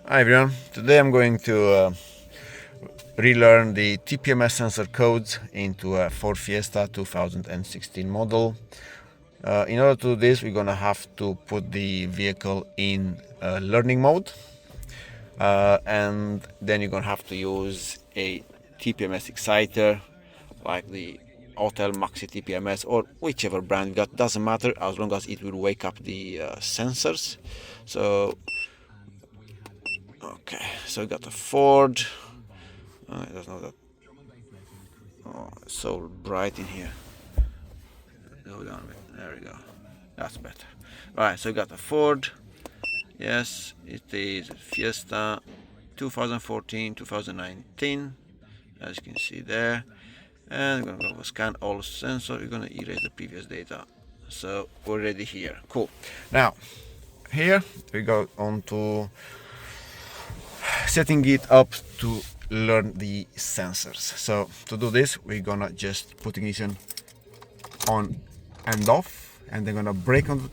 Hi everyone, today I'm going to relearn the tpms sensor codes into a Ford Fiesta 2016 model. In order to do this, we're gonna have to put the vehicle in learning mode, and then you're gonna have to use a tpms exciter like the Hotel Maxi tpms or whichever brand you got, doesn't matter as long as it will wake up the sensors. So okay, so we got a Ford. It does not that. Oh, it's so bright in here. Go down a bit. There we go. That's better. Right, so we got a Ford. Yes, it is a Fiesta 2014, 2019. As you can see there. And we're gonna go scan all sensors. We're gonna erase the previous data. So we're ready here. Cool. Now, here we go on to setting it up to learn the sensors. So to do this, we're gonna just put ignition on and off, and then gonna brake on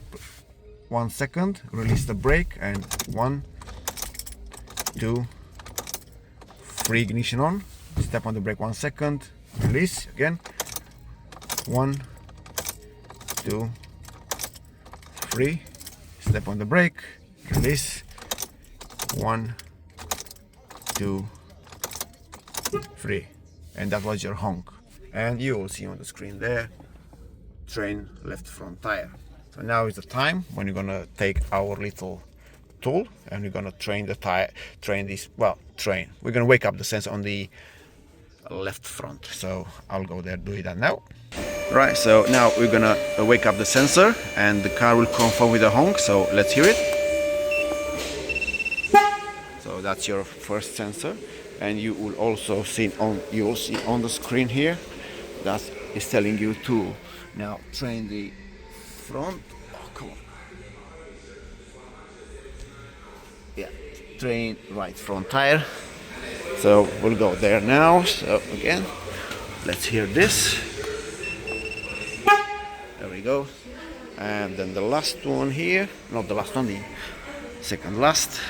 1 second, release the brake, and 1, 2, 3, ignition on, step on the brake 1 second, release again, 1, 2, 3, step on the brake, release, 1, 2, 3, and that was your honk. And you will see on the screen there, train left front tire. So now is the time when you're gonna take our little tool and we're gonna train the tire, we're gonna wake up the sensor on the left front. So I'll go there, do that now. Right, so now we're gonna wake up the sensor and the car will confirm with a honk, so let's hear it. So that's your first sensor, and you will also see on the screen here that is telling you to now train the front. Oh, come on. Yeah, train right front tire. So we'll go there now. So again, let's hear this. There we go. And then the last one here, not the last one, the second last.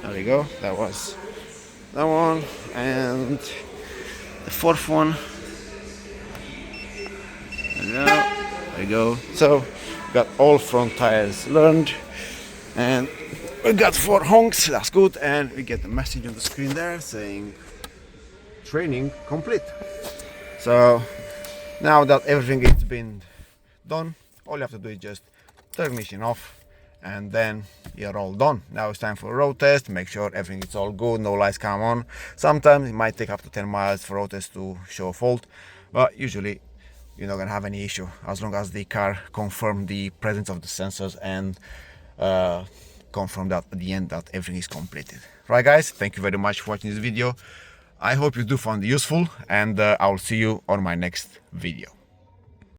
There we go. That was that one, and the fourth one. And now, there we go. So we got all front tires learned, and we got 4 honks. That's good, and we get the message on the screen there saying training complete. So now that everything has been done, all you have to do is just turn the ignition off, and then you're all done. Now it's time for a road test. Make sure everything is all good, no lights come on. Sometimes it might take up to 10 miles for road test to show a fault, but usually you're not gonna have any issue as long as the car confirm the presence of the sensors and confirm that at the end that everything is completed. Right guys, thank you very much for watching this video. I hope you do find it useful, and I'll see you on my next video.